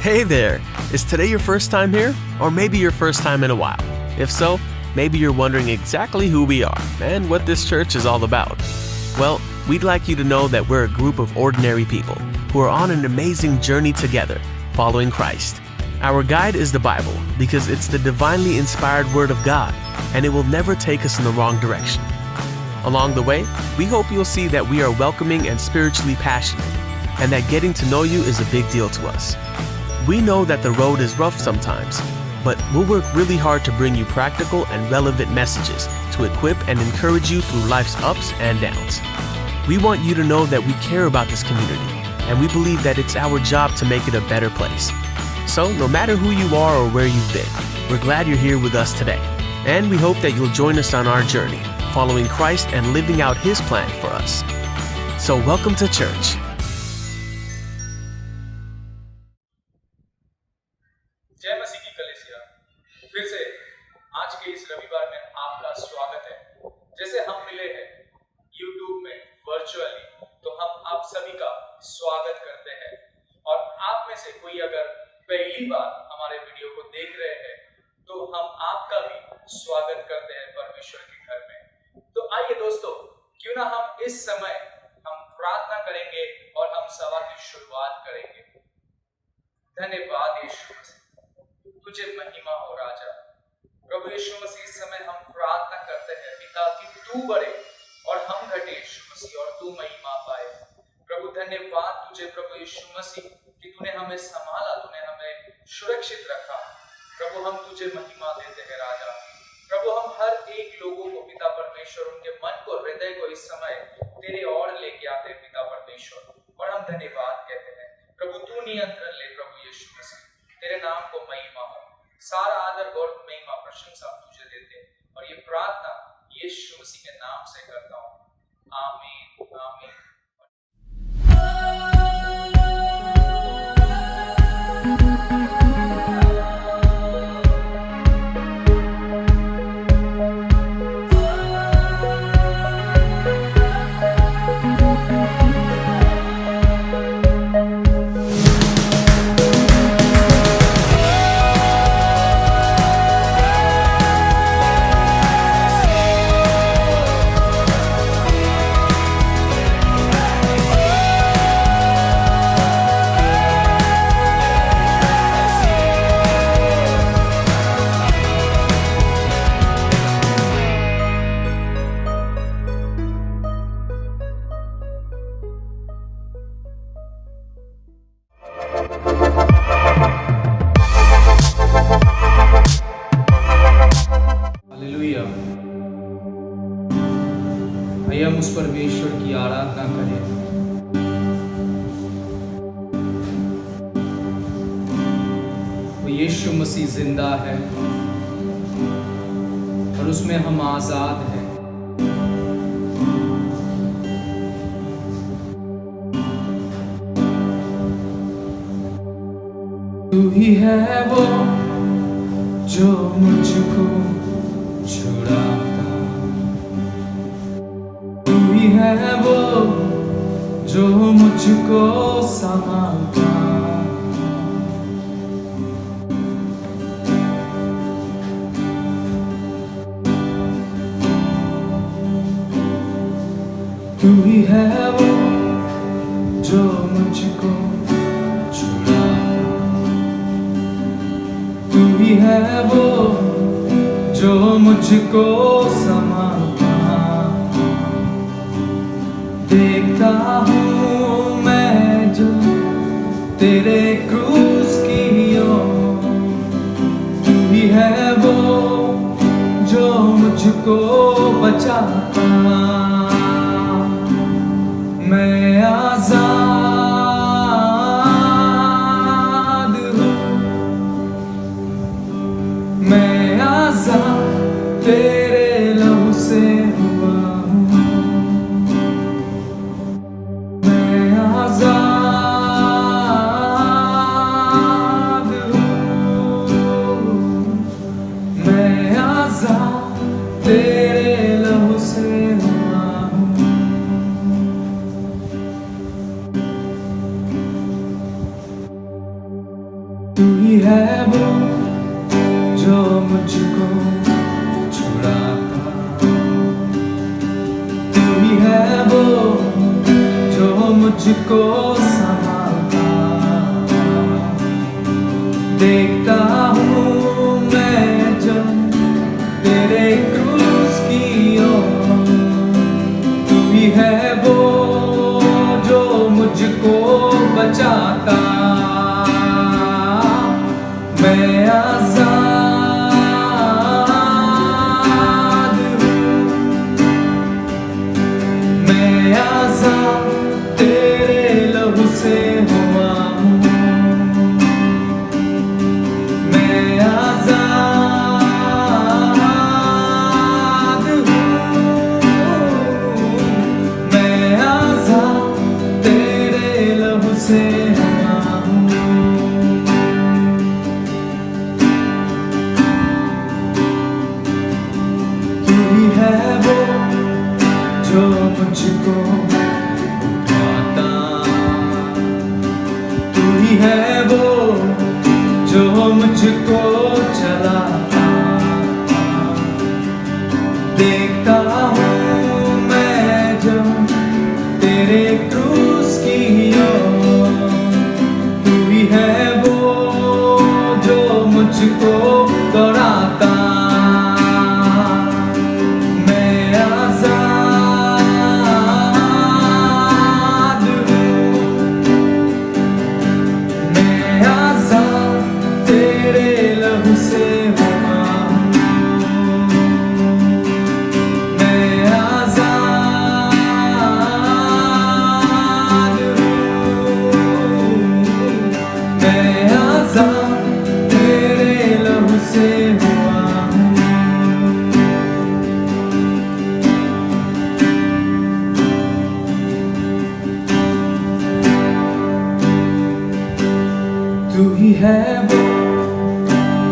Hey there! Is today your first time here? Or maybe your first time in a while? If so, maybe you're wondering exactly who we are and what this church is all about. Well, we'd like you to know that we're a group of ordinary people who are on an amazing journey together, following Christ. Our guide is the Bible because it's the divinely inspired Word of God, and it will never take us in the wrong direction. Along the way, we hope you'll see that we are welcoming and spiritually passionate, and that getting to know you is a big deal to us. We know that the road is rough sometimes, but we'll work really hard to bring you practical and relevant messages to equip and encourage you through life's ups and downs. We want you to know that we care about this community, and we believe that it's our job to make it a better place. So, no matter who you are or where you've been, we're glad you're here with us today, and we hope that you'll join us on our journey, following Christ and living out His plan for us. So, welcome to church. जय मसीह की कलीसिया, फिर से आज के इस रविवार में आपका स्वागत है। जैसे हम मिले हैं YouTube में वर्चुअली, तो हम आप सभी का स्वागत करते हैं। और आप में से कोई अगर पहली बार हमारे वीडियो को देख रहे हैं, तो हम आपका भी स्वागत करते हैं परमेश्वर के घर में। तो आइए दोस्तों, क्यों ना हम इस समय हम प्रार्थना करेंगे और हम सभा की शुरुआत करेंगे। धन्यवाद यीशु मसीह, तुझे महिमा हो राजा। प्रभु यीशु मसीह, इस समय हम प्रार्थना करते हैं पिता कि तू बढ़े और हम घटे यीशु मसीह, और तू महिमा पाए। प्रभु धन्यवाद तुझे प्रभु यीशु मसीह कि तूने हमें संभाला, तूने हमें सुरक्षित रखा। प्रभु हम तुझे महिमा देते हैं राजा। प्रभु हम हर एक लोगों को पिता परमेश्वर, उनके मन को, हृदय को इस समय तेरे ओर लेके आते हैं पिता परमेश्वर, और हम धन्यवाद कहते हैं। प्रभु तू नियंत्रण ले प्रभु यीशु मसीह, तेरे नाम को महिमा हो। सारा आदर गौरव महिमा प्रशंसा हम तुझे देते हैं, और ये प्रार्थना यीशु मसीह के नाम से करता हूँ। आमीन आमीन। हालेलुया। आइए हम उस परमेश्वर की आराधना करें। वो यीशु मसीह जिंदा है और उसमें हम आजाद हैं। तू ही है वो जो मुझको छुड़ाता, तू ही है वो जो मुझको संभालता। तू ही है वो जो मुझको छुड़ाता, तू ही है वो जो मुझको संभालता। देखता हूँ मैं जो तेरे क्रूस की ओर, तू ही है वो जो मुझको बचाता। मैं आजाद हूँ, मैं आजाद तेरे लहू से हुआ हूँ। मैं आजाद हूँ, मैं आजाद तेरे लहू से हुआ हूँ। तू ही है वो जो मुझको छुड़ाता, तू ही है वो जो मुझको संभालता। देखता हूँ मैं जब तेरे क्रूस की ओर, तू ही है वो जो मुझको बचाता। मैं आज़ाद हूँ, मैं आज़ाद तेरे लहू से हुआ हूँ। मैं आज़ाद हूँ, मैं आज़ाद तेरे लहू से हुआ हूँ। है वो जो मुझको उठाता, तू ही है वो जो मुझको चलाता। देखता हूँ मैं जब तेरे क्रूस की ओर, तू ही है वो जो मुझको दौड़ाता। तू ही है वो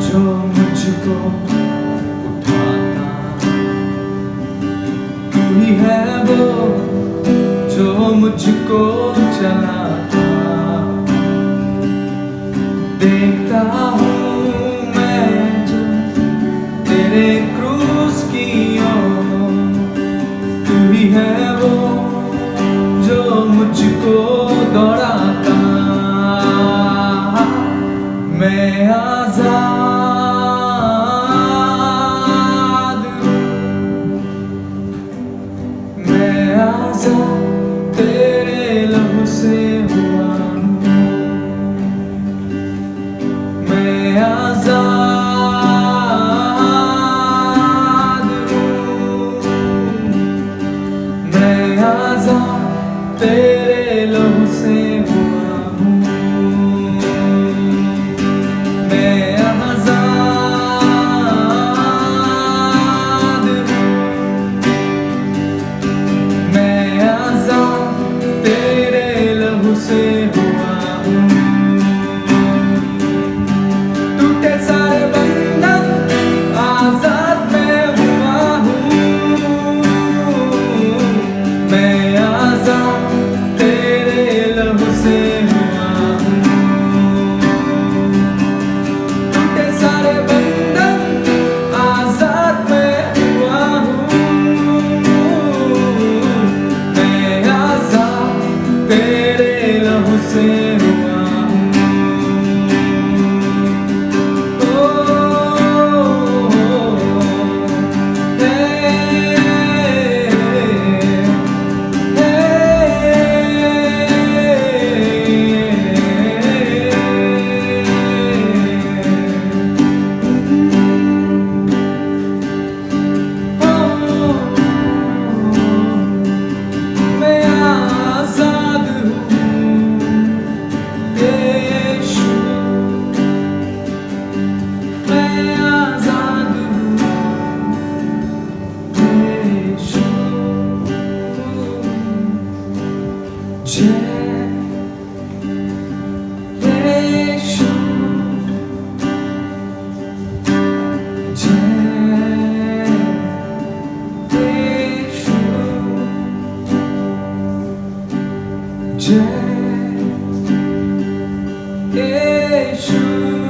जो मुझको उठाता, तू ही है वो जो मुझको चलाता। देखता हूँ मैं जो तेरे क्रूस की ओर, तू ही है वो जो मुझको दौड़ाता। मैं आज़ाद हूँ, मैं आज़ाद तेरे लहू से हुआ हूँ। मैं आज़ाद हूँ, मैं आज़ाद तेरे लहू से हुआ हूँ। Yeshua.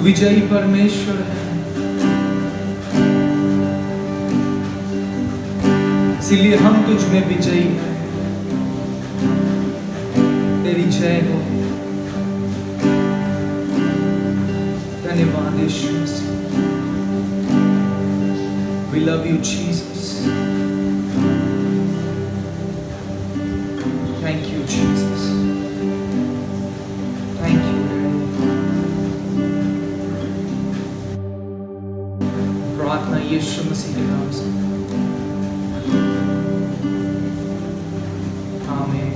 विजयी परमेश्वर है, इसीलिए हम तुझ में विजयी हैं। तेरी जय हो। धन्यवाद यीशु मसीह। We love you, Jesus. Thank you, Jesus. Thank you. प्रार्थना यीशु मसीह के नाम से। आमीन।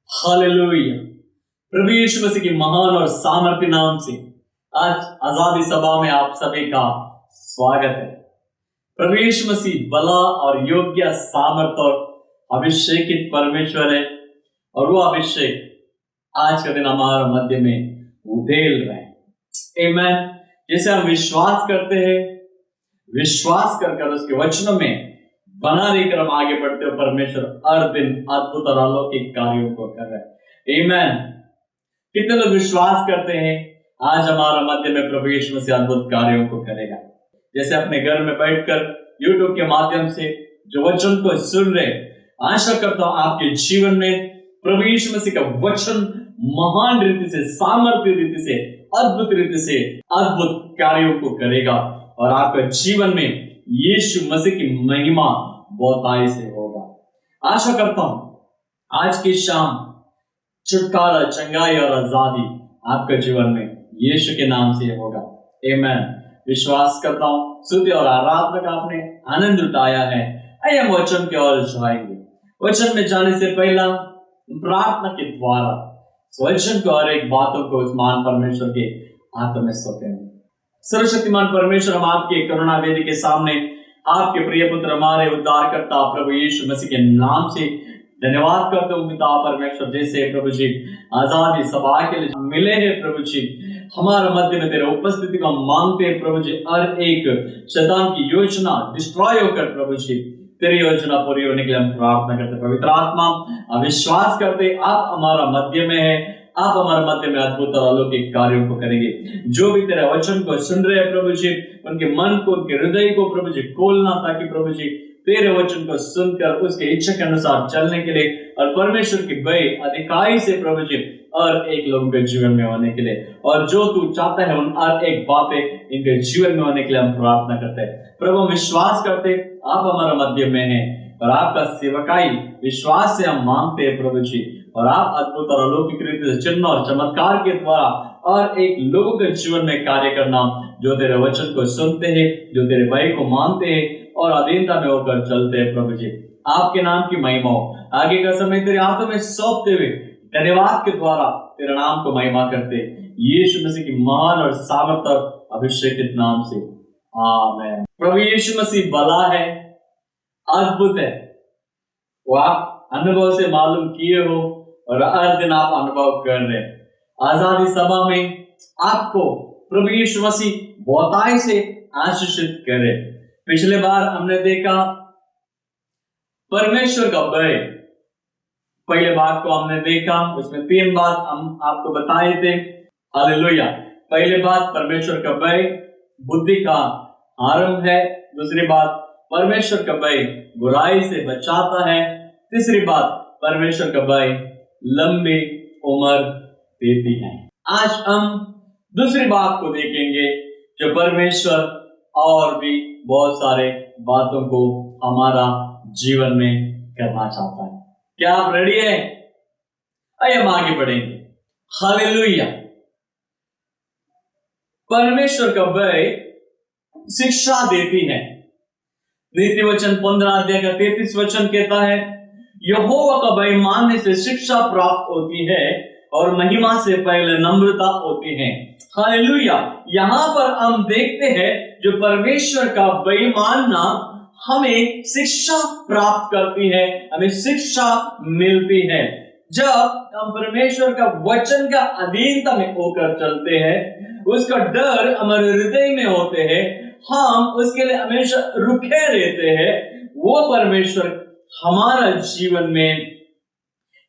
हालेलुया। प्रभु यीशु मसीह के महान और सामर्थ्य नाम से आज आजादी सभा में आप सभी का स्वागत है। प्रभु यीशु मसीह भला और योग्य सामर्थ और अभिषेकित परमेश्वर है और वो अभिषेक आज का दिन हमारे मध्य में उधेल रहे हैं। आमीन। जैसे हम विश्वास करते हैं, विश्वास कर उसके वचनों में बना रहकर हम आगे बढ़ते हो, परमेश्वर हर दिन अद्भुत और अलौकिक कार्यों को कर रहे हैं। आमीन। कितने लोग विश्वास करते हैं आज हमारा मध्य में प्रभु यीशु मसीह अद्भुत कार्यों को करेगा। जैसे अपने घर में बैठकर यूट्यूब के माध्यम से जो वचन को सुन रहे, आशा करता हूं आपके जीवन में प्रभु यीशु मसीह का वचन महान रीति से, सामर्थ्य रीति से, अद्भुत रीति से अद्भुत कार्यों को करेगा और आपके जीवन में यीशु मसीह की महिमा बहुतायत से होगा। आशा करता हूं आज की शाम छुटकारा, चंगाई और आजादी आपके जीवन में यीशु के नाम से होगा। आमीन। विश्वास करता हूँ स्तुति और आराधना का आपने आनंद उठाया है। आइए हम वचन की ओर जाएंगे। वचन में जाने से पहला प्रार्थना के द्वारा वचन को और एक बातों को उस महान परमेश्वर के हाथों में सौंपे हैं। सर्वशक्तिमान परमेश्वर, हम आपके करुणा वेदी के सामने आपके प्रिय पुत्र हमारे उद्धारकर्ता प्रभु यीशु मसीह के नाम से धन्यवाद करते हूँ पिता परमेश्वर, जैसे प्रभु जी आजादी सभा के लिए मिले हैं प्रभु जी, हमारे मध्य में तेरे उपस्थिति को मांगते हैं प्रभु जी। हर एक शैतान की योजना डिस्ट्रॉय होकर प्रभु जी तेरी योजना पूरी होने के लिए हम प्रार्थना करते। पवित्र आत्मा विश्वास करते आप हमारा मध्य में है, आप हमारे मध्य में अद्भुत और अलौकिक कार्यों को करेंगे। जो भी तेरे वचन को सुन रहे हैं प्रभु जी, उनके मन को उनके हृदय को प्रभु जी खोलना, ताकि प्रभु जी तेरे वचन को सुनकर उसके इच्छा के अनुसार चलने के लिए और परमेश्वर की भय अधिकारी से प्रभु जी और एक लोगों के जीवन में होने के लिए, और जो तू चाहता है उन हर एक बातें इनके जीवन में होने के लिए हम प्रार्थना करते हैं। प्रभु विश्वास करते आप हमारे मध्य में हैं और आपका सेवकाई विश्वास से हम मांगते हैं प्रभु जी, और आप अद्भुत और अलौकिक रीति से चिन्ह और चमत्कार के द्वारा और एक लोगों के जीवन में कार्य करना, जो तेरे वचन को सुनते हैं, जो तेरे भय को मानते हैं और अधीनता में होकर चलते हैं प्रभु जी। आपके नाम की महिमा हो। आगे का समय तेरे हाथों में सौंपते हुए धन्यवाद के द्वारा तेरे नाम को महिमा करते यीशु मसीह की महान और सामर्थ और अभिषेकित नाम से, आमीन। प्रभु यीशु मसीह भला है, अद्भुत है, वो आप अनुभव से मालूम किए हो और हर दिन आप अनुभव कर रहे हैं। आजादी सभा में आपको प्रभु यीशु मसीह बहुतायत से आशीषित करे। पिछले बार हमने देखा परमेश्वर का भय, पहले भाग को हमने देखा, उसमें 3 बात हम आपको बताए थे। हालेलुया। पहले बात परमेश्वर का भय बुद्धि का आरंभ है। दूसरी बात परमेश्वर का भय बुराई से बचाता है। तीसरी बात परमेश्वर का भय लंबी उम्र देती है। आज हम दूसरी बात को देखेंगे, जो परमेश्वर और भी बहुत सारे बातों को हमारा जीवन में करना चाहता है। क्या आप रेडी हैं? आइए हम आगे बढ़ेंगे। हालेलुया। परमेश्वर का भय शिक्षा देती है। नीति वचन 15 अध्याय का 33 वचन कहता है, यहोवा का भय मानने से शिक्षा प्राप्त होती है और महिमा से पहले नम्रता होती है। हालेलुया। यहां पर हम देखते हैं जो परमेश्वर का भय मानना हमें शिक्षा प्राप्त करती है, हमें शिक्षा मिलती है। जब हम परमेश्वर का वचन का अधीनता में होकर चलते हैं, उसका डर हमारे हृदय में होते हैं, हम उसके लिए हमेशा रुके रहते हैं, वो परमेश्वर हमारा जीवन में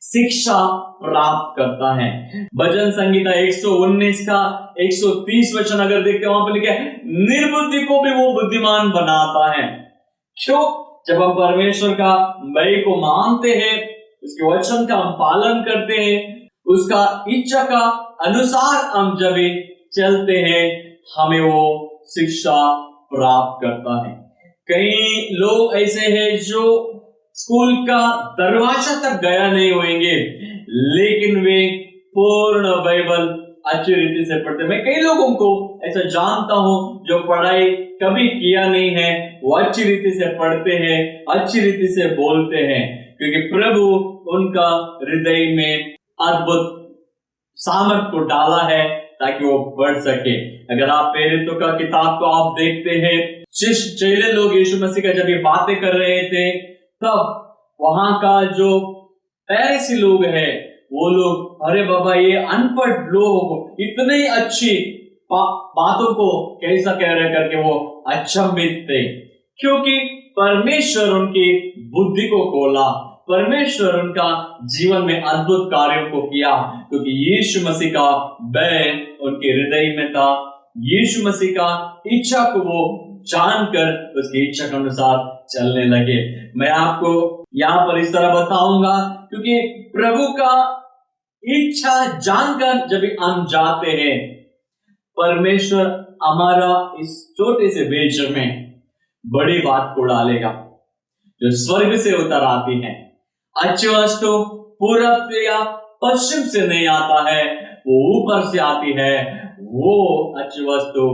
शिक्षा प्राप्त करता है। भजन संगीता 119 का 130 वचन अगर देखते हैं, वहां पर लिखा है, निर्बुद्धि को भी वो बुद्धिमान बनाता है। क्यों? जब हम परमेश्वर का भय को मानते हैं, उसके वचन का हम पालन करते हैं, उसका इच्छा का अनुसार हम जब चलते हैं, हमें वो शिक्षा प्राप्त करता है। कई लोग ऐसे हैं जो स्कूल का दरवाजा तक गया नहीं होंगे, लेकिन वे पूर्ण बाइबल अच्छी रीति से पढ़ते। मैं कई लोगों को ऐसा जानता हूं जो पढ़ाई कभी किया नहीं है, वो अच्छी रीति से पढ़ते हैं, अच्छी रीति से बोलते हैं, क्योंकि प्रभु उनका हृदय में अद्भुत सामर्थ को डाला है ताकि वो बढ़ सके। अगर आप प्रेरितों का किताब को आप देखते हैं, शिष्य चेले लोग यीशु मसीह का जब ये बातें कर रहे थे, तब वहां का जो फरीसी लोग हैं, वो लोग, अरे बाबा ये अनपढ़ लोग इतनी अच्छी बातों को कैसा कह रहे करके वो अचंभित थे, क्योंकि परमेश्वर उनकी बुद्धि को खोला, परमेश्वर उनका जीवन में अद्भुत कार्यों को किया, क्योंकि यीशु मसीह का भय उनके हृदय में था। यीशु मसीह का इच्छा को वो जानकर उसकी इच्छा के अनुसार चलने लगे। मैं आपको यहाँ पर इस तरह बताऊंगा, क्योंकि प्रभु का इच्छा जानकर जब हम जाते हैं, परमेश्वर हमारा इस छोटे से भेज में बड़ी बात को डालेगा, जो स्वर्ग से उतर आती है। अच्छी वस्तु पूरब से या पश्चिम से नहीं आता है, वो ऊपर से आती है। वो अच्छी वस्तु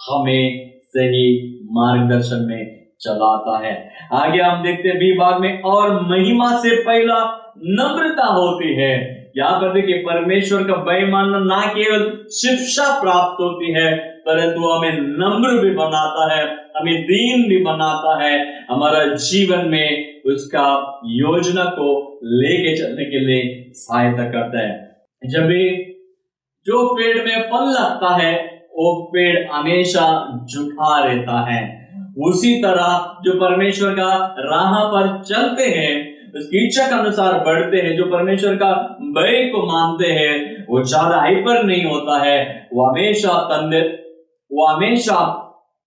हमें सही मार्गदर्शन में चलाता है। आगे हम देखते हैं बी भाग में, और महिमा से पहला नम्रता होती है। यहाँ पर देखिए परमेश्वर का भय मानना ना केवल शिक्षा प्राप्त होती है, परंतु हमें नम्र भी बनाता है, हमें दीन भी बनाता है, हमारा जीवन में उसका योजना को लेके चलने के लिए सहायता करता है। जब भी जो पेड़ में फल लगता है वो पेड़ हमेशा झुका रहता है। उसी तरह जो परमेश्वर का राह पर चलते हैं, उसकी इच्छा के अनुसार बढ़ते हैं, जो परमेश्वर का भय को मानते हैं, वो ज्यादा हाइपर नहीं होता है, वो हमेशा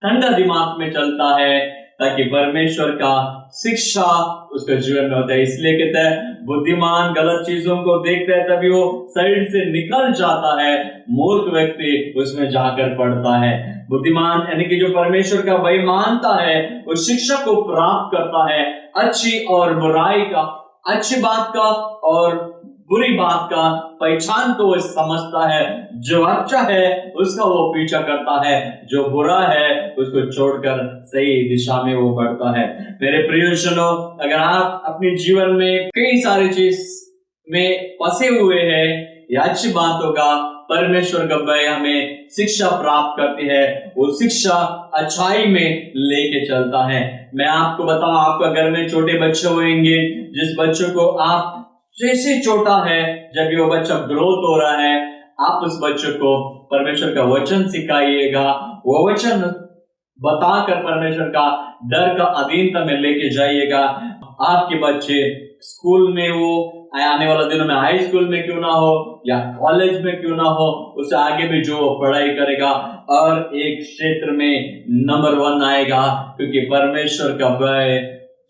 ठंडा दिमाग में चलता है, ताकि परमेश्वर का शिक्षा उसके जीवन में होता है। इसलिए कहते हैं बुद्धिमान गलत चीजों को देखता है तभी वो साइड से निकल जाता है, मूर्ख व्यक्ति उसमें जाकर पड़ता है। बुद्धिमान यानी कि जो परमेश्वर का भय मानता है वो शिक्षा को प्राप्त करता है, अच्छी और बुराई का, अच्छी बात का और बुरी बात का पहचान को वो समझता है। जो अच्छा है उसका वो पीछा करता है, जो बुरा है उसको छोड़कर सही दिशा में वो बढ़ता है। मेरे प्रियजनों, अगर आप अपने जीवन में कई सारी चीज में फंसे हुए हैं, यह अच्छी बात होगा, परमेश्वर का भय हमें शिक्षा प्राप्त करती है, वो शिक्षा अच्छाई में लेके चलता है। मैं आपको बताऊं, आपका घर में छोटे बच्चे होंगे, जिस बच्चों को आप जैसे छोटा है, जब ये बच्चा ग्रोथ हो रहा है, आप उस बच्चे को परमेश्वर का वचन सिखाइएगा, वो वचन बताकर परमेश्वर का डर का अधीनता में लेके जाइएगा। आपके बच्चे स्कूल में, वो आने वाले दिनों में हाई स्कूल में क्यों ना हो या कॉलेज में क्यों ना हो, उसे आगे भी जो पढ़ाई करेगा और एक क्षेत्र में नंबर 1 आएगा, क्योंकि परमेश्वर का भय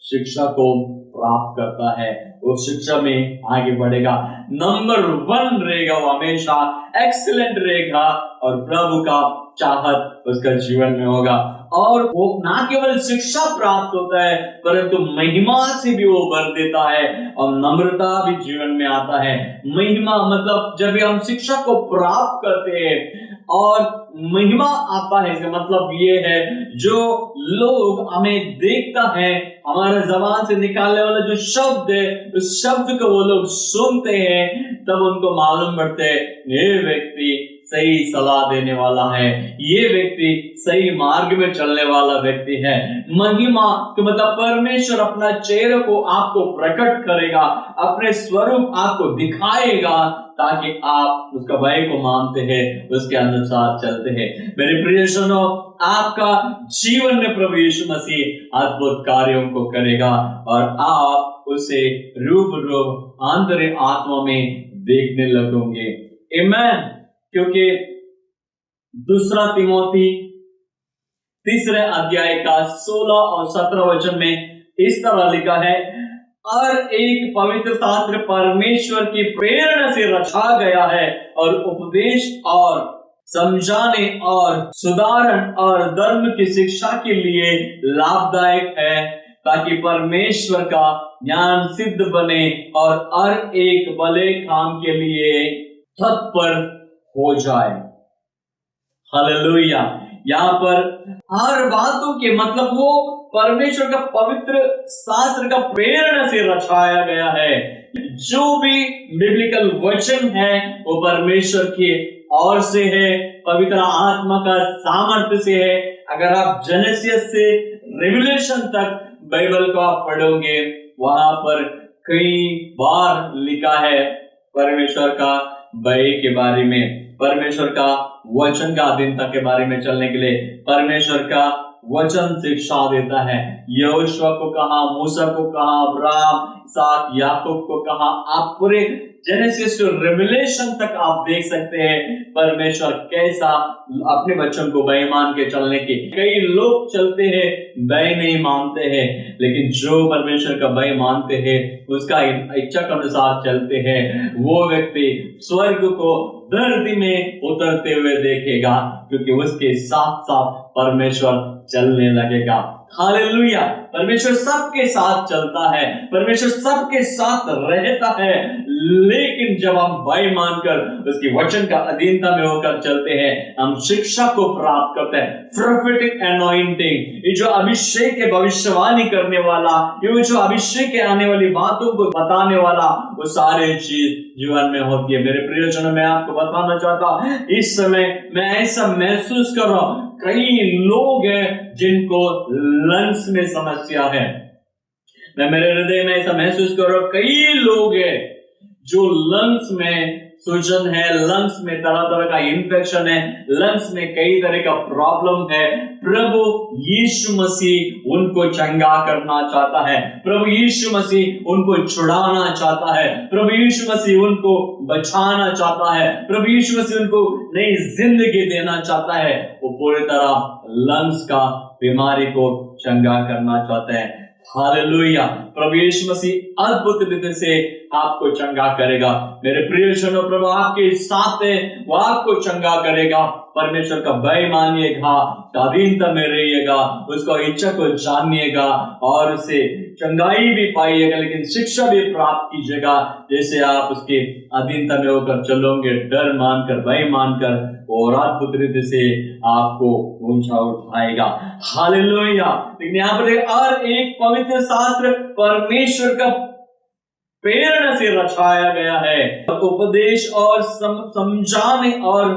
शिक्षा को प्राप्त करता है, वो शिक्षा में आगे बढ़ेगा, नंबर 1 रहेगा, वो हमेशा एक्सीलेंट रहेगा और प्रभु का चाहत उसका जीवन में होगा। और वो ना केवल शिक्षा प्राप्त होता है, परंतु महिमा से भी वो भर देता है और नम्रता भी जीवन में आता है। महिमा मतलब जब भी हम शिक्षा को प्राप्त करते हैं और महिमा आता है, इसका मतलब ये है जो लोग हमें देखता है, हमारे जबान से निकालने वाला जो शब्द है, उस शब्द को वो लोग सुनते हैं, तब उनको मालूम पड़ता है ये व्यक्ति सही सलाह देने वाला है, ये व्यक्ति सही मार्ग में चलने वाला व्यक्ति है। महिमा तो मतलब परमेश्वर अपना चेहरे को आपको प्रकट करेगा, अपने स्वरूप आपको दिखाएगा, ताकि आप उसका भय को मानते हैं, उसके अनुसार चलते हैं। मेरे प्रियजनों, आपका जीवन में प्रभु यीशु मसीह अद्भुत कार्यों को करेगा और आप उसे रूबरू आंतरिक आत्मा में देखने लगोगे। आमीन। क्योंकि 2 तिमोथी 3 अध्याय का 16 और 17 वचन में इस तरह लिखा है, और एक पवित्र शास्त्र परमेश्वर की प्रेरणा से रचा गया है और उपदेश और समझाने और सुधारण और धर्म की शिक्षा के लिए लाभदायक है, ताकि परमेश्वर का ज्ञान सिद्ध बने और हर एक भले काम के लिए तत्पर हो जाए। हालेलुया। यहाँ पर हर बातों के मतलब वो परमेश्वर का पवित्र शास्त्र का प्रेरणा से रचाया गया है। जो भी बिब्लिकल वचन है वो परमेश्वर की ओर से है, पवित्र आत्मा का सामर्थ्य से है। अगर आप जेनेसिस से रेवलेशन तक बाइबल को आप पढ़ोगे, वहां पर कई बार लिखा है परमेश्वर का भय के बारे में, परमेश्वर का वचन का अधीनता के बारे में चलने के लिए। परमेश्वर का वचन शिक्षा देता है। यहोशुआ को कहा, मूसा को कहा, अब्राहम, इसहाक, याकूब को कहा। आप पूरे जेनेसिस टू रेवलेशन तक आप देख सकते हैं परमेश्वर कैसा अपने बच्चों को भय मान के चलने की। कई लोग चलते हैं भय नहीं मानते हैं, लेकिन जो परमेश्वर का भय मानते हैं, उसका इच्छा के अनुसार चलते हैं, वो व्यक्ति स्वर्ग को धरती में उतरते हुए देखेगा, क्योंकि उसके साथ साथ परमेश्वर चलने लगेगा। हालेलुया। परमेश्वर सबके साथ चलता है, परमेश्वर सबके साथ रहता है, लेकिन जब हम भय मानकर उसकी वचन का अधीनता में होकर चलते हैं, हम शिक्षा को प्राप्त करते हैं। प्रोफेटिक एनॉइंटिंग, ये जो अभिषेक है भविष्यवाणी करने वाला, ये जो अभिषेक है आने वाली बातों को बताने वाला, वो सारे चीज जीवन में होती है। मेरे प्रियजनों, मैं आपको बताना चाहता हूं, इस समय मैं ऐसा महसूस कर रहा हूं, कई लोग हैं जिनको लंग्स में समस्या है। मैं मेरे हृदय में ऐसा महसूस कर रहा हूं, कई लोग हैं जो लंग्स में सूजन है, लंग्स में तरह तरह का इंफेक्शन है, लंग्स में कई तरह का प्रॉब्लम है। प्रभु यीशु मसीह उनको चंगा करना चाहता है, प्रभु यीशु मसीह उनको छुड़ाना चाहता है, प्रभु यीशु मसीह उनको बचाना चाहता है, प्रभु यीशु मसीह उनको नई जिंदगी देना चाहता है। वो पूरी तरह लंग्स का बीमारी को चंगा करना चाहता है। हालेलुया। प्रभु यीशु मसीह अद्भुत रीति से आपको चंगा करेगा। मेरे प्रियजनों, प्रभु आपके साथ है, वो आपको चंगा करेगा। परमेश्वर का भय मानिएगा, अधीनता में रहिएगा, उसको इच्छा को जानिएगा और उसे चंगाई भी पाइएगा, लेकिन शिक्षा भी प्राप्त कीजिएगा। जैसे आप उसके अधीनता में होकर चलोगे, डर मानकर, भय मानकर, और अद्भुत रीति से आपको ऊंचा उठाएगा। हालेलुया। लेकिन यहाँ पर और एक पवित्र शास्त्र परमेश्वर का प्रेरणा से रचाया गया है, उपदेश और समझाने और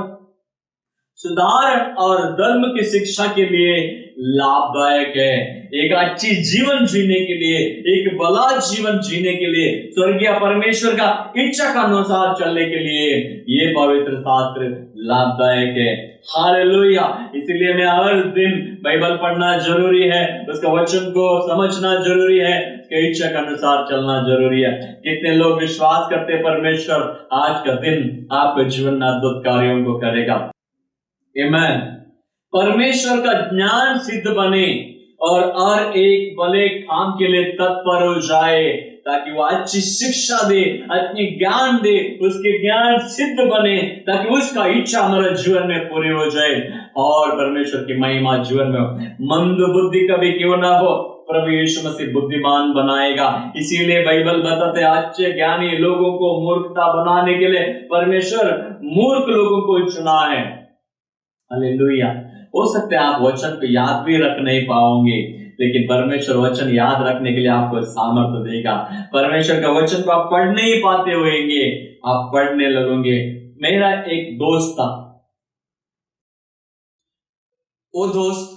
सुधार और धर्म की शिक्षा के लिए लाभदायक है। एक अच्छी जीवन जीने के लिए, एक भला जीवन जीने के लिए, स्वर्गीय परमेश्वर का इच्छा का अनुसार चलने के लिए ये पवित्र शास्त्र लाभदायक है। हालेलुया। इसलिए मैं हर दिन बाइबल पढ़ना जरूरी है, उसका वचन को समझना जरूरी है, उसके इच्छा के अनुसार चलना जरूरी है। कितने लोग विश्वास करते हैं परमेश्वर आज का दिन आपके जीवन में अद्भुत कार्यों को करेगा। आमीन। परमेश्वर का ज्ञान सिद्ध बने और एक भले काम के लिए तत्पर हो जाए, ताकि वो अच्छी शिक्षा दे, अच्छी ज्ञान दे, उसके ज्ञान सिद्ध बने, ताकि उसका इच्छा हमारे जीवन में पूरी हो जाए और परमेश्वर की महिमा जीवन में हो। मंद बुद्धि कभी क्यों ना हो, प्रभु यीशु मसीह बुद्धिमान बनाएगा। इसीलिए बाइबल बताते अच्छे ज्ञानी लोगों को मूर्खता बनाने के लिए परमेश्वर मूर्ख लोगों को चुना है। हालेलुया। हो सकता है आप वचन को याद भी रख नहीं पाओगे, लेकिन परमेश्वर वचन याद रखने के लिए आपको सामर्थ्य देगा। परमेश्वर का वचन को आप पढ़ नहीं पाते होंगे, आप पढ़ने लगोगे। मेरा एक दोस्त था, वो दोस्त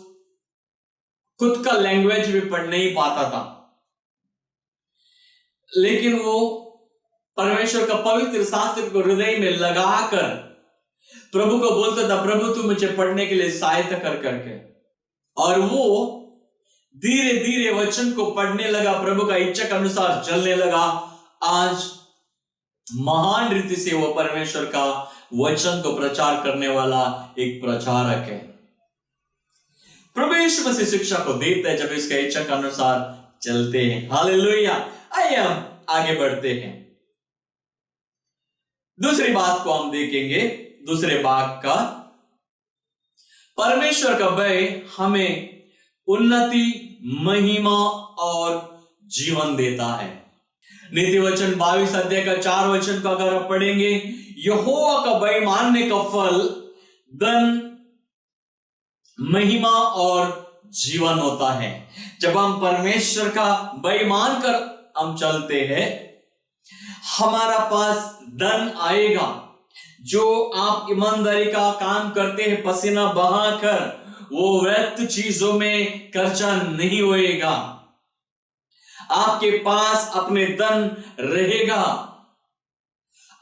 खुद का लैंग्वेज भी पढ़ नहीं पाता था, लेकिन वो परमेश्वर का पवित्र शास्त्र को हृदय में लगाकर प्रभु को बोलता था, प्रभु तू मुझे पढ़ने के लिए सहायता कर करके। और वो धीरे धीरे वचन को पढ़ने लगा, प्रभु का इच्छा के अनुसार चलने लगा। आज महान रीति से वो परमेश्वर का वचन को प्रचार करने वाला एक प्रचारक है। प्रभु यीशु मसीह शिक्षा को देता है जब इसका इच्छा के अनुसार चलते हैं। हालेलुया। आइए हम आगे बढ़ते हैं। दूसरी बात को हम देखेंगे, दूसरे भाग का, परमेश्वर का भय हमें उन्नति, महिमा और जीवन देता है। नीति वचन 22 अध्याय का 4 वचन को अगर आप पढ़ेंगे, यहोवा का भय मानने का फल धन, महिमा और जीवन होता है। जब हम परमेश्वर का भय मानकर हम चलते हैं, हमारा पास धन आएगा। जो आप ईमानदारी का काम करते हैं पसीना बहाकर, वो व्यर्थ चीजों में खर्चा नहीं होएगा। आपके पास अपने धन रहेगा।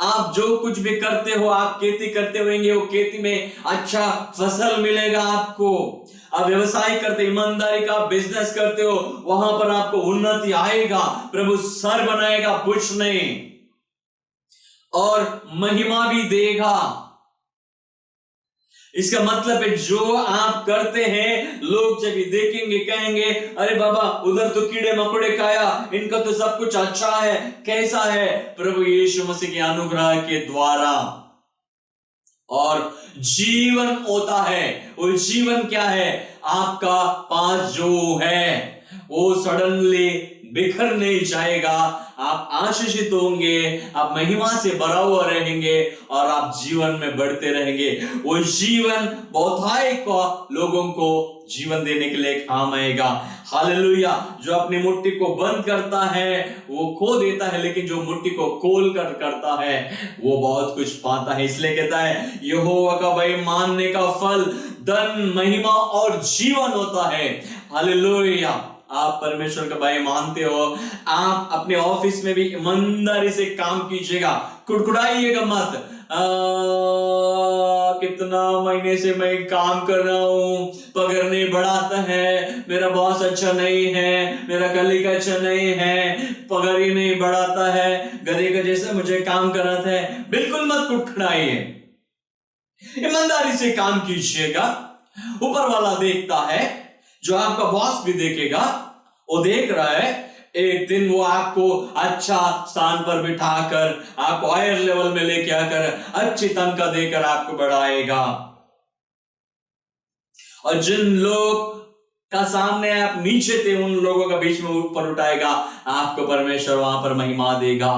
आप जो कुछ भी करते हो, आप खेती करते होंगे, वो खेती में अच्छा फसल मिलेगा आपको। आप व्यवसाय करते, ईमानदारी का बिजनेस करते हो, वहां पर आपको उन्नति आएगा। प्रभु सर बनाएगा, कुछ नहीं, और महिमा भी देगा। इसका मतलब है जो आप करते हैं, लोग जब देखेंगे कहेंगे, अरे बाबा उधर तो कीड़े मकोड़े खाया, इनका तो सब कुछ अच्छा है। कैसा है? प्रभु यीशु मसीह के अनुग्रह के द्वारा। और जीवन होता है। वो जीवन क्या है? आपका पास जो है वो सडनली बिखर नहीं जाएगा। आप आशीषित होंगे, आप महिमा से भरा हुआ रहेंगे और आप जीवन में बढ़ते रहेंगे। वो जीवन बहुतायत को लोगों को जीवन देने के लिए काम आएगा। हालेलुया। जो अपनी मुट्ठी को बंद करता है वो खो देता है, लेकिन जो मुट्ठी को खोल कर करता है वो बहुत कुछ पाता है। इसलिए कहता है यहोवा का भय मानने का फल धन, महिमा और जीवन होता है। हालेलुया। आप परमेश्वर का भय मानते हो, आप अपने ऑफिस में भी ईमानदारी से काम कीजिएगा, कुड़कुड़ाइएगा मत। कितना महीने से मैं काम कर रहा हूं, पगार नहीं बढ़ाता है, मेरा बॉस अच्छा नहीं है, मेरा कलीग अच्छा नहीं है, पगार ही नहीं बढ़ाता है, गधे का जैसा मुझे काम कराता है। बिल्कुल मत कुड़कुड़ाइए, ईमानदारी से काम कीजिएगा। ऊपर वाला देखता है, जो आपका बॉस भी देखेगा, वो देख रहा है। एक दिन वो आपको अच्छा स्थान पर बिठाकर, आपको हायर लेवल में लेके आकर अच्छी तनख्वाह देकर आपको बढ़ाएगा। और जिन लोग का सामने आप नीचे थे, उन लोगों का बीच में ऊपर उठाएगा। आपको परमेश्वर वहां पर महिमा देगा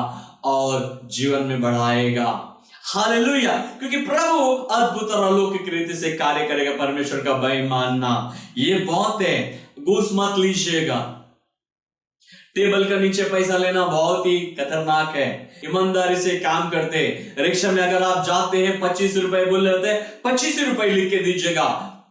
और जीवन में बढ़ाएगा। हालेलुया। क्योंकि प्रभु अद्भुत और अलौकिक रीति से कार्य करेगा। परमेश्वर का भय मानना ये बहुत है, घूस मत लीजिएगा। टेबल का नीचे पैसा लेना बहुत ही खतरनाक है। ईमानदारी से काम करते। रिक्शा में अगर आप जाते हैं 25 रुपए बोल रहे होते, 25 रुपए लिख के दीजिएगा,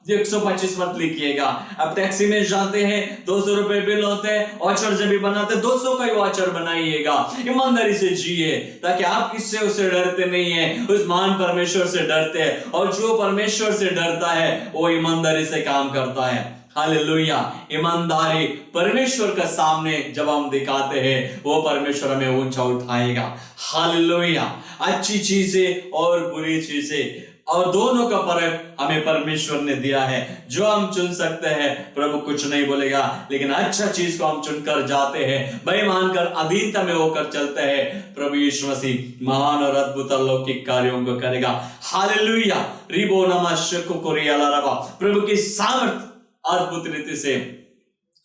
125 मत लिखिएगा। अब टैक्सी में जाते हैं 200 रुपए बिल होते हैं, वाचर जब भी बनाते 200 का ही वाचर बनाइएगा। ईमानदारी से जिए, ताकि आप किससे उससे डरते नहीं है, उस महान परमेश्वर से डरते हैं। और जो परमेश्वर से डरता है वो ईमानदारी से काम करता है। हालेलुया। ईमानदारी परमेश्वर का सामने जब हम दिखाते हैं, वो परमेश्वर हमें ऊंचा उठाएगा। हालेलुया। अच्छी चीजें और बुरी चीजें, और दोनों का फर्क हमें परमेश्वर ने दिया है। जो हम चुन सकते हैं, प्रभु कुछ नहीं बोलेगा, लेकिन अच्छा चीज को हम चुनकर जाते हैं, भय मानकर अधीनता में होकर चलते हैं। प्रभु यीशु मसीह महान और अद्भुत अलौकिक कार्यों को करेगा। हालेलुया। रिबो नमा शको कोरियाला रबा। प्रभु की सामर्थ अद्भुत रीति से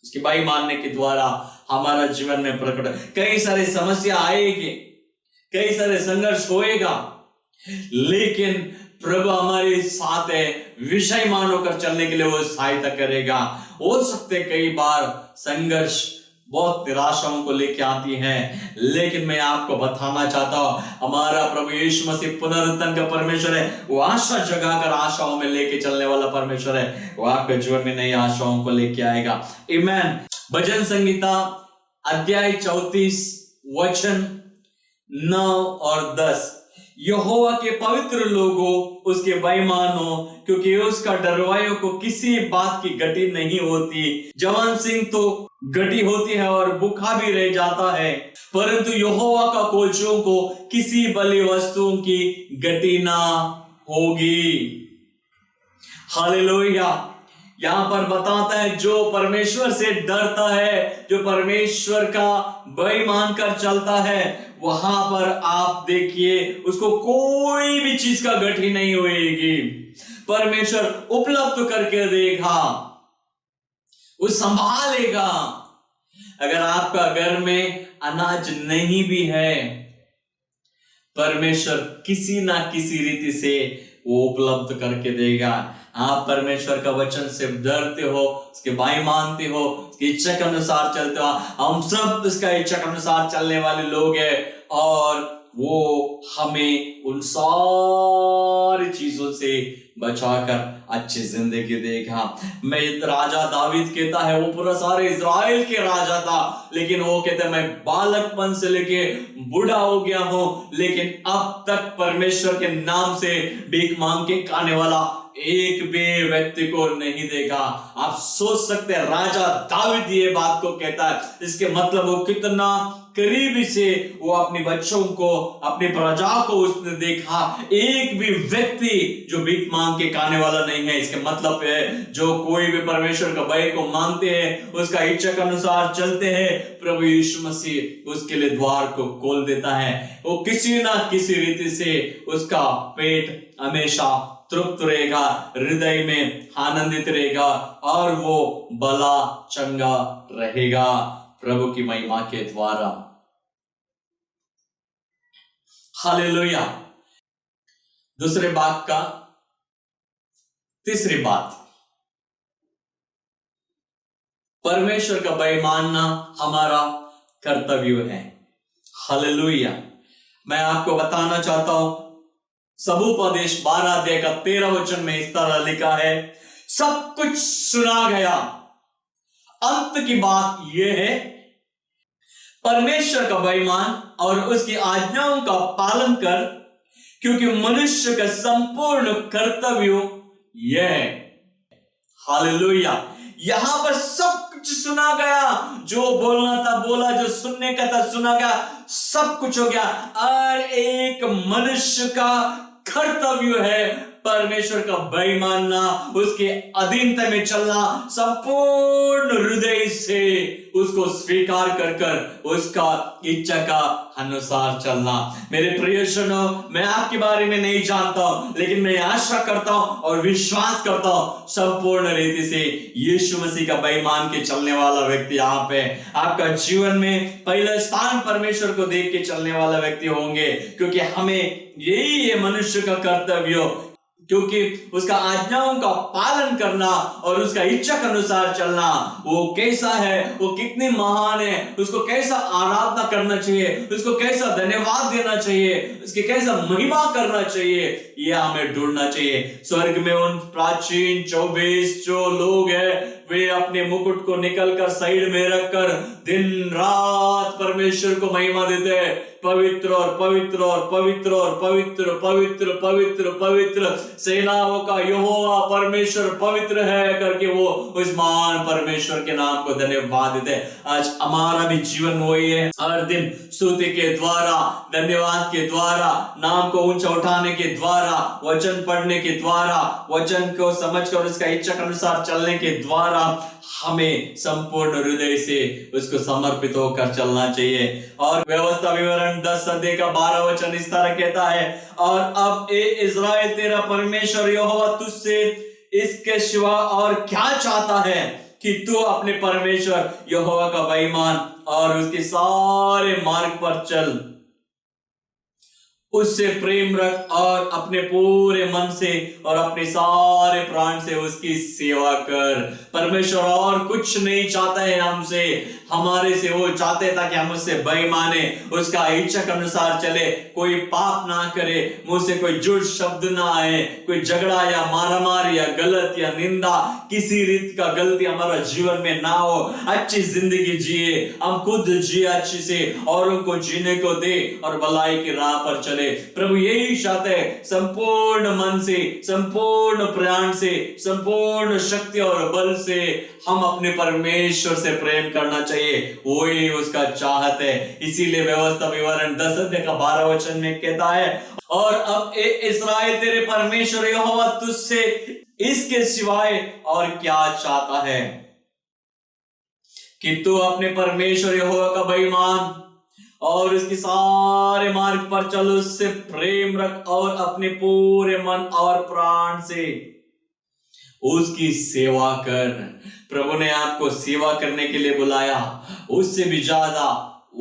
उसके भय मानने के द्वारा हमारा जीवन में प्रकट। कई सारी समस्या आएगी, कई सारे संघर्ष होएगा, लेकिन प्रभु हमारे साथ है। विषय मानोकर चलने के लिए वो सहायता करेगा। हो सकते कई बार संघर्ष बहुत निराशाओं को लेके आती हैं, लेकिन मैं आपको बताना चाहता हूं, हमारा प्रभु यीशु मसीह पुनरुत्थान का परमेश्वर है। वो आशा जगाकर आशाओं में लेके चलने वाला परमेश्वर है। वो आपके जीवन में नई आशाओं को लेके आएगा। आमीन। भजन संगीता अध्याय 34 वचन 9 और 10। यहोवा के पवित्र लोगों, उसके भय मानो, क्योंकि उसका डरवाइयों को किसी बात की गति नहीं होती। जवान सिंह तो गति होती है और भूखा भी रह जाता है, परंतु यहोवा का कोचों को किसी बलि वस्तुओं की गति ना होगी। हालेलुया। यहां पर बताता है, जो परमेश्वर से डरता है, जो परमेश्वर का भय मानकर चलता है, वहां पर आप देखिए उसको कोई भी चीज का गठरी नहीं होएगी। परमेश्वर उपलब्ध करके देगा, वो संभालेगा। अगर आपका घर में अनाज नहीं भी है, परमेश्वर किसी ना किसी रीति से वो उपलब्ध करके देगा। आप परमेश्वर का वचन से डरते हो, उसके भय मानते हो, उसकी इच्छा के अनुसार चलते हो। हम सब उसका इच्छा के अनुसार चलने वाले लोग हैं, और वो हमें उन सारी चीजों से बचाकर अच्छी जिंदगी देगा। मैं राजा दावीद कहता है, वो पूरा सारे इज़राइल के राजा था, लेकिन वो कहता है मैं बालकपन से लेके बूढ़ा हो गया हूं, लेकिन अब तक परमेश्वर के नाम से भीख मांग के खाने वाला एक भी व्यक्ति को नहीं देखा। आप सोच सकते हैं, राजा दावीद ये बात को कहता है, इसके मतलब वो कितना करीबी से वो अपने बच्चों को, अपनी प्रजा को उसने देखा। एक भी व्यक्ति जो भीख मांग के खाने वाला नहीं है। इसके मतलब है, जो कोई भी परमेश्वर का भय को मानते हैं, उसका इच्छा के अनुसार चलते हैं, प्रभु यीशु मसीह उसके लिए द्वार को खोल देता है। वो किसी ना किसी रीति से उसका पेट हमेशा तृप्त रहेगा, हृदय में आनंदित रहेगा, और वो भला चंगा रहेगा। प्रभु की महिमा के द्वारा। हालेलुया। दूसरे भाग का तीसरी बात, परमेश्वर का भय मानना हमारा कर्तव्य है। हालेलुया। मैं आपको बताना चाहता हूं, सबूपदेश 12 अध्याय का 13 वचन में इस तरह लिखा है, सब कुछ सुना गया, अंत की बात यह है परमेश्वर का भय मान और उसकी आज्ञाओं का पालन कर, क्योंकि मनुष्य का संपूर्ण कर्तव्य यह है। हालेलुया। यहां पर सब कुछ सुना गया, जो बोलना था बोला, जो सुनने का था सुना गया, सब कुछ हो गया। और एक मनुष्य का कर्तव्य है परमेश्वर का भय मानना, उसके अधीनता में चलना, संपूर्ण हृदय से उसको स्वीकार कर कर उसका इच्छा का अनुसार चलना। मेरे प्रियजनों, मैं आपके बारे में नहीं जानता हूं, लेकिन मैं आशा करता हूं और विश्वास करता हूं संपूर्ण रीति से यीशु मसीह का भय मान के चलने वाला व्यक्ति आप है। आपका जीवन में पहला स्थान परमेश्वर को देख के चलने वाला व्यक्ति होंगे, क्योंकि हमें यही है मनुष्य का कर्तव्य, क्योंकि उसका आज्ञाओं का पालन करना और उसका इच्छा के अनुसार चलना। वो कैसा है, वो कितनी महान है, उसको कैसा आराधना करना चाहिए, उसको कैसा धन्यवाद देना चाहिए, उसके कैसा महिमा करना चाहिए, ये हमें ढूंढना चाहिए। स्वर्ग में उन प्राचीन 24 जो लोग हैं, वे अपने मुकुट को निकलकर साइड में रखकर दिन रात परमेश्वर को महिमा देते हैं, पवित्र और पवित्र और पवित्र और पवित्र पवित्र पवित्र पवित्र सेनाओं का यहोवा परमेश्वर पवित्र है करके वो उस महान परमेश्वर के नाम को धन्यवाद देते हैं। आज हमारा भी जीवन वही है, हर दिन स्तुति के द्वारा, धन्यवाद के द्वारा, नाम को ऊंचा उठाने के द्वारा, वचन पढ़ने के द्वारा, वचन को समझकर उसका इच्छा के अनुसार चलने के द्वारा हमें संपूर्ण हृदय से उसको समर्पित होकर चलना चाहिए। और व्यवस्था विवरण 10 अध्याय का 12 वचन इस तरह कहता है, और अब ए इस्राएल तेरा परमेश्वर यहोवा तुझसे इसके सिवा और क्या चाहता है कि तू अपने परमेश्वर यहोवा का भय मान और उसके सारे मार्ग पर चल, उससे प्रेम रख और अपने पूरे मन से और अपने सारे प्राण से उसकी सेवा कर। परमेश्वर और कुछ नहीं चाहता है हमसे, हमारे से वो चाहते था कि हम उससे भय माने, उसका इच्छा के अनुसार चले, कोई पाप ना करे, मुंह से कोई झूठ शब्द ना आए, कोई झगड़ा या मारामार या गलत या निंदा, किसी रीत का गलती हमारा जीवन में ना हो। अच्छी जिंदगी जिए, हम खुद जिए अच्छी से, औरों को जीने को दे और भलाई की राह पर चले। प्रभु यही चाहते हैं, संपूर्ण मन से, संपूर्ण प्राण से, संपूर्ण शक्ति और बल से हम अपने परमेश्वर से प्रेम करना चाहिए, वही उसका चाहत है। इसीलिए व्यवस्था विवरण 10 अध्याय का 12 वचन में कहता है, और अब ए इस्राएल तेरे परमेश्वर यहोवा तुझसे इसके सिवाय और क्या चाहता है कि तू अपने परमेश्वर यहोवा का भय मान और उसके सारे मार्ग पर चल, उससे प्रेम रख और अपने पूरे मन और प्राण से उसकी सेवा कर। प्रभु ने आपको सेवा करने के लिए बुलाया, उससे भी ज्यादा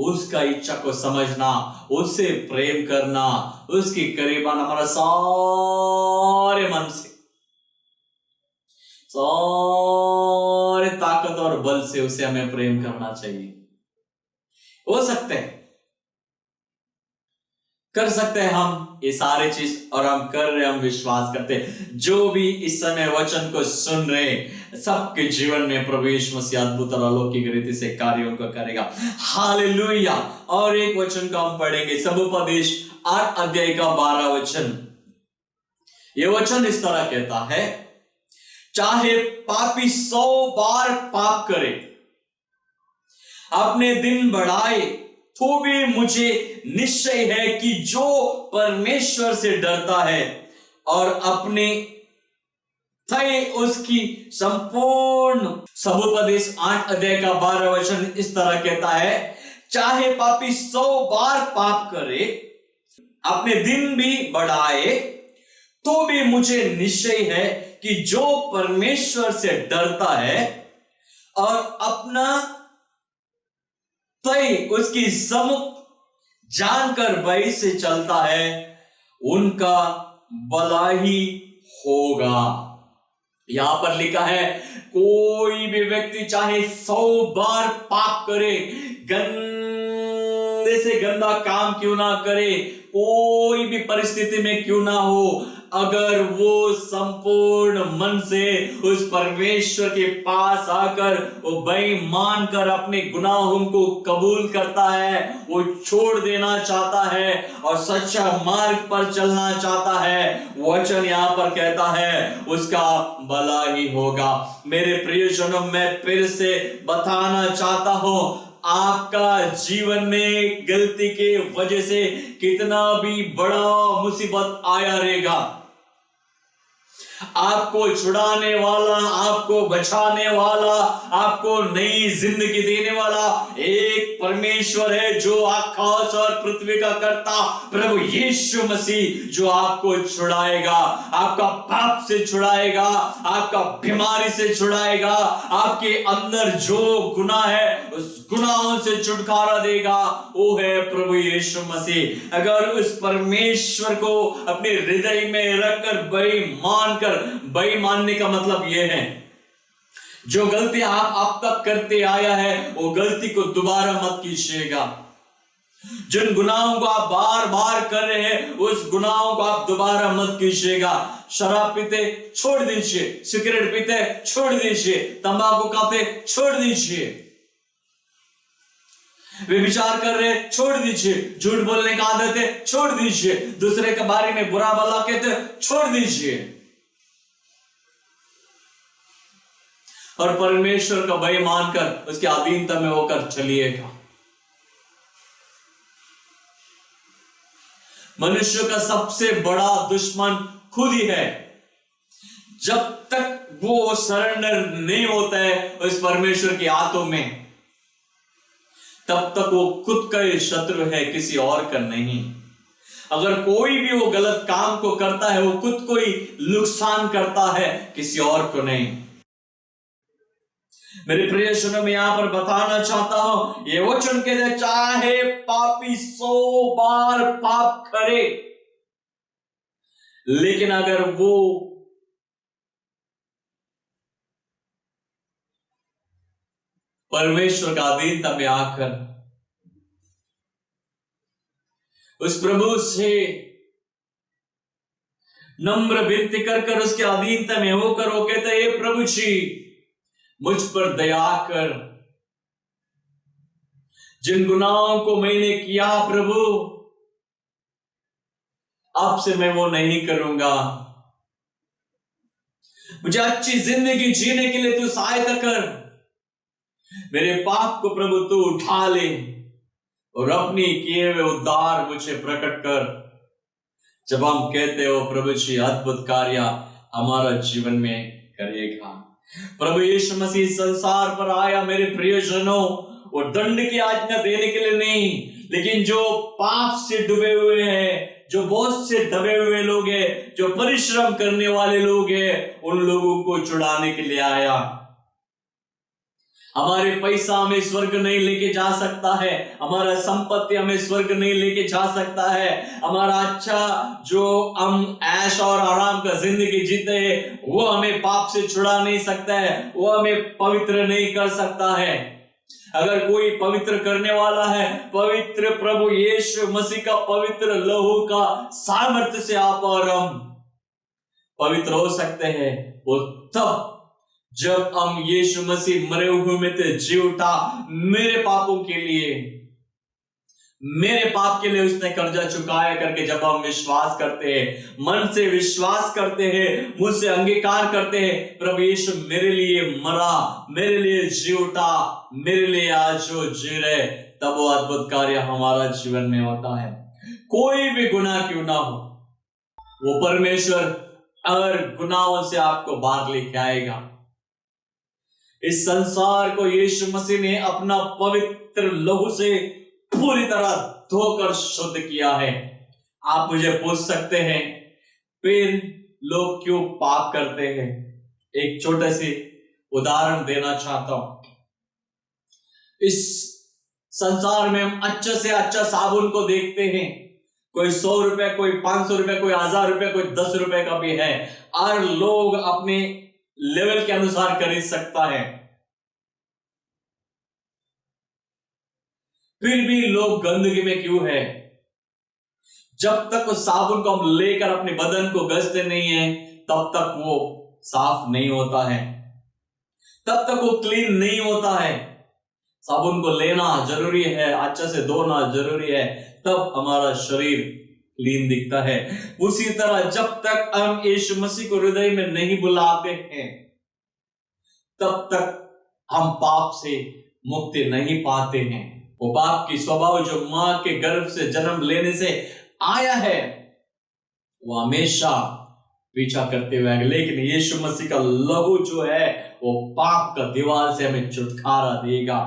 उसका इच्छा को समझना, उससे प्रेम करना, उसके करीब आना, हमारा सारे मन से, सारे ताकत और बल से उसे हमें प्रेम करना चाहिए। हो सकते हैं, कर सकते हैं हम ये सारे चीज, और हम कर रहे, हम विश्वास करते हैं। जो भी इस समय वचन को सुन रहे सबके जीवन में प्रभु यीशु मसीह अद्भुत और अलौकिक रीति से कार्यों को करेगा। हालेलुया। और एक वचन को हम पढ़ेंगे, सबूपदेश 8 अध्याय का 12 वचन। ये वचन इस तरह कहता है, चाहे पापी 100 बार पाप करे, अपने दिन बढ़ाए, तो भी मुझे निश्चय है कि जो परमेश्वर से डरता है और अपने तय उसकी संपूर्ण। सबूपदेश 8 अध्याय का 12 वचन इस तरह कहता है, चाहे पापी 100 बार पाप करे, अपने दिन भी बढ़ाए, तो भी मुझे निश्चय है कि जो परमेश्वर से डरता है और अपना तय उसकी सम्मुख जानकर भय से चलता है, उनका भला ही होगा। यहां पर लिखा है, कोई भी व्यक्ति चाहे 100 बार पाप करे, गंदे से गंदा काम क्यों ना करे, कोई भी परिस्थिति में क्यों ना हो, अगर वो संपूर्ण मन से उस परमेश्वर के पास आकर वो बेईमान कर अपने गुनाहों को कबूल करता है, वो छोड़ देना चाहता है और सच्चा मार्ग पर चलना चाहता है, वचन यहां पर कहता है उसका भला ही होगा। मेरे प्रियजनों, मैं फिर से बताना चाहता हूं, आपका जीवन में गलती के वजह से कितना भी बड़ा मुसीबत आया रहेगा, आपको छुड़ाने वाला, आपको बचाने वाला, आपको नई जिंदगी देने वाला एक परमेश्वर है, जो आकाश और पृथ्वी का कर्ता प्रभु यीशु मसीह, जो आपको छुड़ाएगा, आपका पाप से छुड़ाएगा, आपका बीमारी से छुड़ाएगा, आपके अंदर जो गुनाह है उस गुनाहों से छुटकारा देगा, वो है प्रभु यीशु मसीह। अगर उस परमेश्वर को अपने हृदय में रखकर बेईमान मानने का मतलब यह है, जो गलती आप अब तक करते आया है वो गलती को दोबारा मत कीजिएगा। जिन गुनाहों को आप बार बार कर रहे हैं उस गुनाहों को आप दोबारा मत कीजिएगा। शराब पीते छोड़ दीजिए, सिगरेट पीते छोड़ दीजिए, तंबाकू खाते छोड़ दीजिए, व्यभिचार कर रहे छोड़ दीजिए, झूठ बोलने का आदत है छोड़ दीजिए, दूसरे के बारे में बुरा भला कहते छोड़ दीजिए और परमेश्वर का भय मानकर उसके अधीनता में होकर चलिएगा। मनुष्य का सबसे बड़ा दुश्मन खुद ही है। जब तक वो सरेंडर नहीं होता है उस परमेश्वर के हाथों में, तब तक वो खुद का ही शत्रु है, किसी और का नहीं। अगर कोई भी वो गलत काम को करता है वो खुद को ही नुकसान करता है, किसी और को नहीं। मेरे प्रिय सुनो, मैं यहां पर बताना चाहता हूं, ये वचन कहते चाहे पापी 100 बार पाप करे, लेकिन अगर वो परमेश्वर का अधीनता में आकर उस प्रभु से नम्र विनती कर उसके अधीनता में होकर वो कहता है, हे प्रभु जी मुझ पर दया कर, जिन गुनाहों को मैंने किया प्रभु अब से मैं वो नहीं करूंगा, मुझे अच्छी जिंदगी जीने के लिए तू सहायता कर, मेरे पाप को प्रभु तू उठा ले और अपनी किए हुए उद्धार मुझे प्रकट कर। जब हम कहते हो प्रभु जी अद्भुत कार्य हमारा जीवन में करेगा। प्रभु यीशु मसीह संसार पर आया मेरे प्रियजनों, वो दंड की आज्ञा देने के लिए नहीं, लेकिन जो पाप से डूबे हुए हैं, जो बहुत से दबे हुए लोग हैं, जो परिश्रम करने वाले लोग हैं, उन लोगों को छुड़ाने के लिए आया। हमारे पैसा हमें स्वर्ग नहीं लेके जा सकता है, हमारा संपत्ति हमें स्वर्ग नहीं लेके जा सकता है, हमारा अच्छा जो हम ऐश और आराम का जिंदगी जीते हैं वो हमें पाप से छुड़ा नहीं सकता है, वो हमें पवित्र नहीं कर सकता है। अगर कोई पवित्र करने वाला है, पवित्र प्रभु यीशु मसीह का पवित्र लहू का सामर्थ्य से आप और हम पवित्र हो सकते हैं, वो तब जब हम यीशु मसीह मरे हुए में थे जी उठा, मेरे पापों के लिए, मेरे पाप के लिए उसने कर्जा चुकाया करके जब हम विश्वास करते हैं, मन से विश्वास करते हैं, मुंह से अंगीकार करते हैं प्रभु यीशु मेरे लिए मरा, मेरे लिए जी उठा, मेरे लिए आज जो जी रहे, तब वो अद्भुत कार्य हमारा जीवन में होता है। कोई भी गुनाह क्यों ना हो, वो परमेश्वर अगर गुनाहों से आपको बाहर लेके आएगा। इस संसार को यीशु मसीह ने अपना पवित्र लहू से पूरी तरह धोकर शुद्ध किया है। आप मुझे पूछ सकते हैं फिर लोग क्यों पाप करते हैं? एक छोटे से उदाहरण देना चाहता हूं। इस संसार में हम अच्छे से अच्छा साबुन को देखते हैं, कोई 100 रुपए, कोई 500 रुपए, कोई 1000 रुपए, कोई 10 रुपए का भी है। हर लोग अपने लेवल के अनुसार खरीद सकता है, फिर भी लोग गंदगी में क्यों है? जब तक उस साबुन को हम लेकर अपने बदन को घसते नहीं है, तब तक वो साफ नहीं होता है, तब तक वो क्लीन नहीं होता है। साबुन को लेना जरूरी है, अच्छे से धोना जरूरी है, तब हमारा शरीर क्लीन दिखता है। उसी तरह जब तक हम यीशु मसीह को हृदय में नहीं बुलाते हैं, तब तक हम पाप से मुक्ति नहीं पाते हैं। वो पाप की स्वभाव जो मां के गर्भ से जन्म लेने से आया है, वो हमेशा पीछा करते हुए आएगा। लेकिन यीशु मसीह का लहू जो है वो पाप का दीवार से हमें छुटकारा देगा,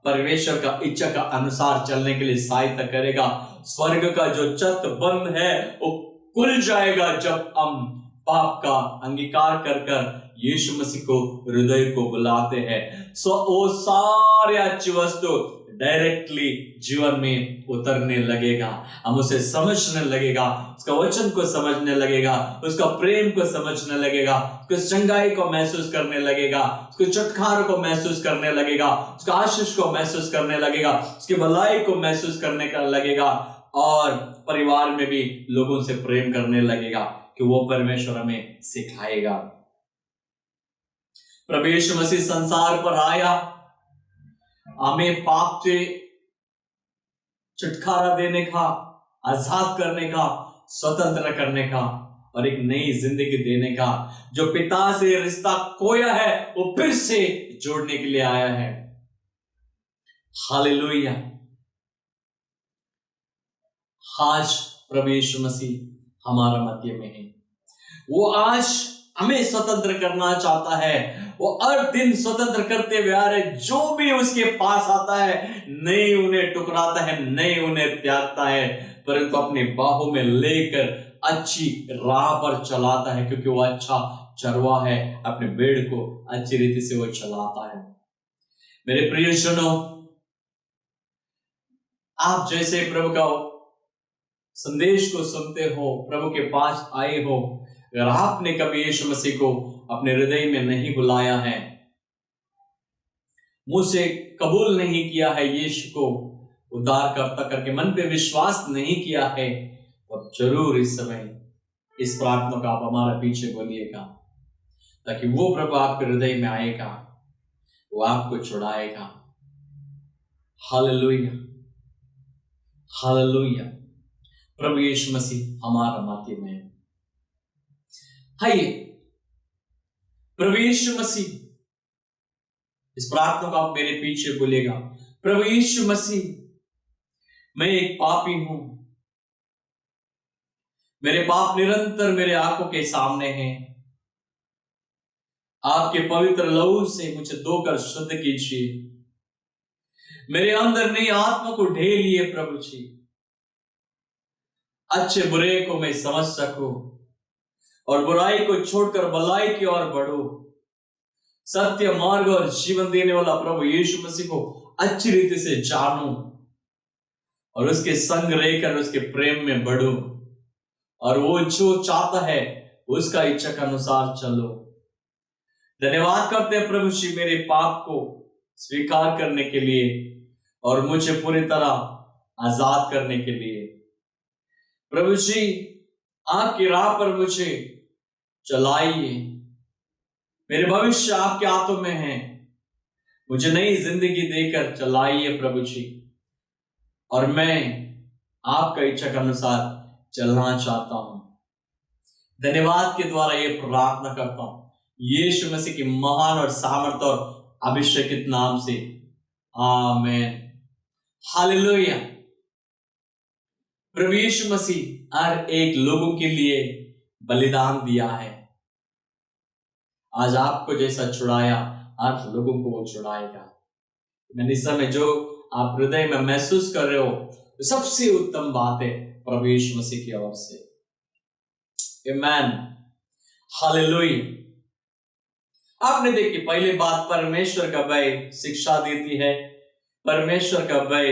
परमेश्वर का इच्छा का अनुसार चलने के लिए सहायता करेगा। स्वर्ग का जो छत बंद है वो खुल जाएगा जब हम पाप का अंगीकार कर कर यीशु मसीह को हृदय को बुलाते हैं। वो सारे अच्छी वस्तु डायरेक्टली जीवन में उतरने लगेगा, हम उसे समझने लगेगा, उसका वचन को समझने लगेगा, उसका प्रेम को समझने लगेगा, उसकी चंगाई को महसूस करने लगेगा, उसके छुटकारे को महसूस करने लगेगा, उसका आशीष को महसूस करने लगेगा, उसकी भलाई को महसूस करने का लगेगा, और परिवार में भी लोगों से प्रेम करने लगेगा कि वो परमेश्वर हमें सिखाएगा। प्रभु यीशु मसीह संसार पर आया हमें पाप से छुटकारा देने का, आजाद करने का, स्वतंत्र करने का और एक नई जिंदगी देने का। जो पिता से रिश्ता खोया है वो फिर से जोड़ने के लिए आया है। हालेलुया। आज प्रभु यीशु मसीह हमारा मध्य में है। वो आज हमें स्वतंत्र करना चाहता है। वो हर दिन स्वतंत्र करते हुए आ रहे, जो भी उसके पास आता है नहीं उन्हें टुकराता है, नहीं उन्हें त्यागता है, परंतु अपने बाहों में लेकर अच्छी राह पर चलाता है, क्योंकि वो अच्छा चरवाहा है, अपने भेड़ को अच्छी रीति से वो चलाता है। मेरे प्रियजनों, आप जैसे प्रभु का संदेश को सुनते हो, प्रभु के पास आए हो, अगर आपने कभी यीशु मसीह को अपने हृदय में नहीं बुलाया है, मुंह से कबूल नहीं किया है, यीशु को उद्धारकर्ता करके मन पे विश्वास नहीं किया है, तो जरूर इस समय इस प्रार्थना का आप हमारा पीछे बोलिएगा, ताकि वो प्रभु आपके हृदय में आएगा, वो आपको छुड़ाएगा। Hallelujah, hallelujah. प्रभु यीशु मसीह हमारा मध्य में है। आइए प्रभु यीशु मसीह, इस प्रार्थना को आप मेरे पीछे बोलेगा। प्रभु यीशु मसीह, मैं एक पापी हूं, मेरे पाप निरंतर मेरे आंखों के सामने हैं। आपके पवित्र लहू से मुझे धोकर शुद्ध कीजिए, मेरे अंदर नई आत्मा को ढेलिए प्रभु जी, अच्छे बुरे को मैं समझ सकूं और बुराई को छोड़कर भलाई की ओर बढ़ो। सत्य मार्ग और जीवन देने वाला प्रभु यीशु मसीह को अच्छी रीति से जानूं और उसके संग रहकर उसके प्रेम में बढ़ो, और वो जो चाहता है उसका इच्छा के अनुसार चलो। धन्यवाद करते हैं प्रभु जी मेरे पाप को स्वीकार करने के लिए और मुझे पूरी तरह आजाद करने के लिए। प्रभु जी आपकी राह पर मुझे चलाइए, मेरे भविष्य आपके हाथों में है, मुझे नई जिंदगी देकर चलाइए प्रभु जी, और मैं आपका इच्छा के अनुसार चलना चाहता हूं। धन्यवाद के द्वारा ये प्रार्थना करता हूं यीशु मसीह की महान और सामर्थ और अभिषेकित नाम से, आमीन। हालेलुया। प्रभु यीशु मसीह हर एक लोगों के लिए बलिदान दिया है। आज आपको जैसा छुड़ाया, हर लोगों को वो छुड़ाएगा। मैंने इस समय जो आप हृदय में महसूस कर रहे हो, सबसे उत्तम बात है प्रभु यीशु मसीह की ओर से। आमीन, हालेलुया। आपने देखी पहली बात, परमेश्वर का भय शिक्षा देती है, परमेश्वर का भय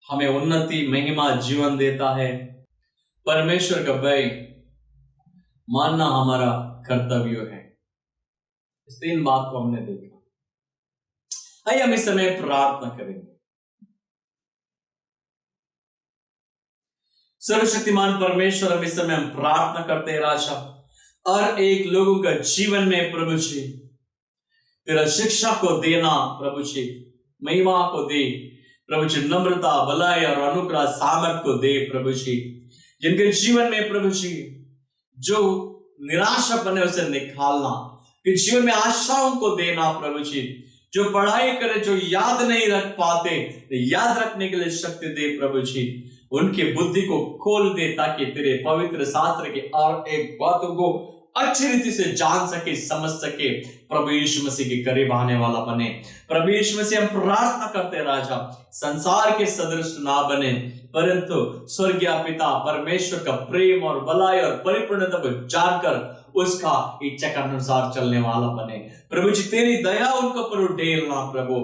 हमें उन्नति, महिमा, जीवन देता है। परमेश्वर का भय मानना हमारा कर्तव्य है। इस 3 बात को हमने देखा। आइए हम इस समय प्रार्थना करेंगे। सर्वशक्तिमान परमेश्वर, हम इस समय हम प्रार्थना करते हैं राजा, और एक लोगों का जीवन में प्रभु जी तेरा शिक्षा को देना प्रभु जी, महिमा को दे प्रभु जी, नम्रता, भलाई और अनुग्रह, सामर्थ को दे प्रभु जी। जिनके जीवन में प्रभु जी जो निराशा बने उसे निकालना, कि जीवन में आशाओं को देना प्रभु जी। जो पढ़ाई करे, जो याद नहीं रख पाते, याद रखने के लिए शक्ति दे प्रभु जी। उनकी बुद्धि को खोल दे ताकि तेरे पवित्र शास्त्र के और एक बातों को अच्छी रीति से जान सके, समझ सके, प्रभु यीशु मसीह के करीब आने वाला बने। प्रभु यीशु मसीह, हम प्रार्थना करते राजा, संसार के सदृश ना बने, परंतु स्वर्गीय पिता परमेश्वर का प्रेम और भलाई और परिपूर्णता को जानकर उसका इच्छा के अनुसार चलने वाला बने। प्रभु जी तेरी दया उनके ऊपर उडेलना प्रभु,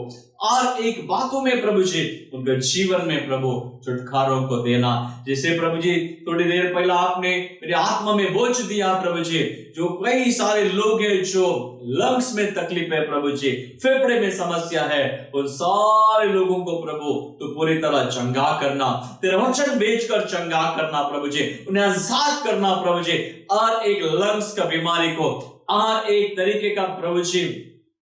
और एक बातों में प्रभु जी उनके जीवन में प्रभु छुटकारों को देना। जैसे प्रभु जी थोड़ी देर पहले आपने मेरी आत्मा में बोझ दिया प्रभु जी, जो कई सारे लोग हैं जो लंग्स में तकलीफ है प्रभु जी, फेफड़े में समस्या है, उन सारे लोगों को प्रभु तो पूरी तरह चंगा करना, तेरा वचन बेचकर चंगा करना प्रभु जी, उन्हें आजाद करना प्रभु जी। और एक लंग्स का बीमारी को, और एक तरीके का प्रभु जी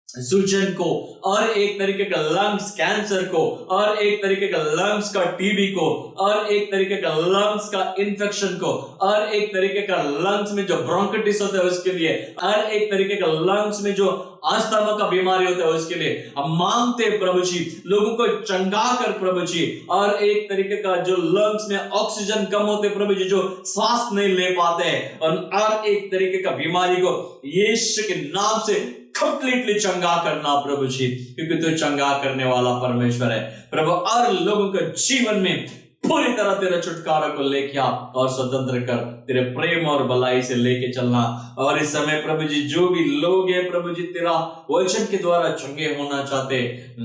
सूजन को, और एक तरीके का लंग्स कैंसर को, और एक तरीके का लंग्स का टीबी को, और एक तरीके का लंग्स का इन्फेक्शन को, और एक तरीके का लंग्स में जो ब्रोंकाइटिस होता है उसके लिए, और एक तरीके का लंग्स में जो अस्थमा का बीमारी होता है उसके लिए हम मांगते प्रभु जी, लोगों को चंगा कर प्रभु जी। और एक तरीके का जो लंग्स में ऑक्सीजन कम होते प्रभु जी, जो सांस नहीं ले पाते हैं, और एक तरीके का बीमारी को यीशु के नाम से कंप्लीटली चंगा करना प्रभु जी, क्योंकि तू चंगा करने वाला परमेश्वर है प्रभु। और लोगों के जीवन में पूरी तरह तेरे छुटकारा को लेके आ और स्वतंत्र कर, तेरे प्रेम और भलाई से लेके चलना। और इस समय प्रभु जी जो भी लोग हैं प्रभु जी तेरा वचन के द्वारा चंगे होना चाहते,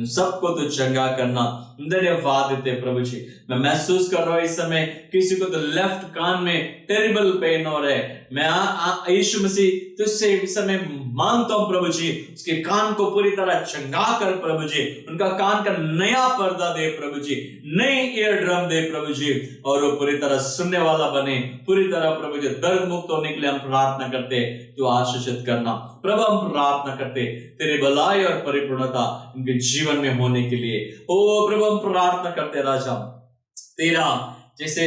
सबको तो चंगा करना। धन्यवाद देते प्रभु जी। मैं महसूस कर रहा हूं इस समय किसी को तो लेफ्ट कान में टेरिबल पेन हो रहा है, मैं यीशु मसीह तुझसे इस समय मांगता हूं प्रभु जी, उसके कान को पूरी तरह चंगा कर प्रभु जी, उनका कान का नया पर्दा दे प्रभु जी, नई ईयर ड्रम दे प्रभु जी, और वो पूरी तरह सुनने वाला बने, पूरी तरह प्रभु जी दर्द मुक्त होने के लिए हम प्रार्थना करते, तो आशीषित करना प्रभु। हम प्रार्थना करते तेरे भलाई और परिपूर्णता उनके जीवन में होने के लिए। ओ प्रभु हम प्रार्थना करते राजा, तेरा जैसे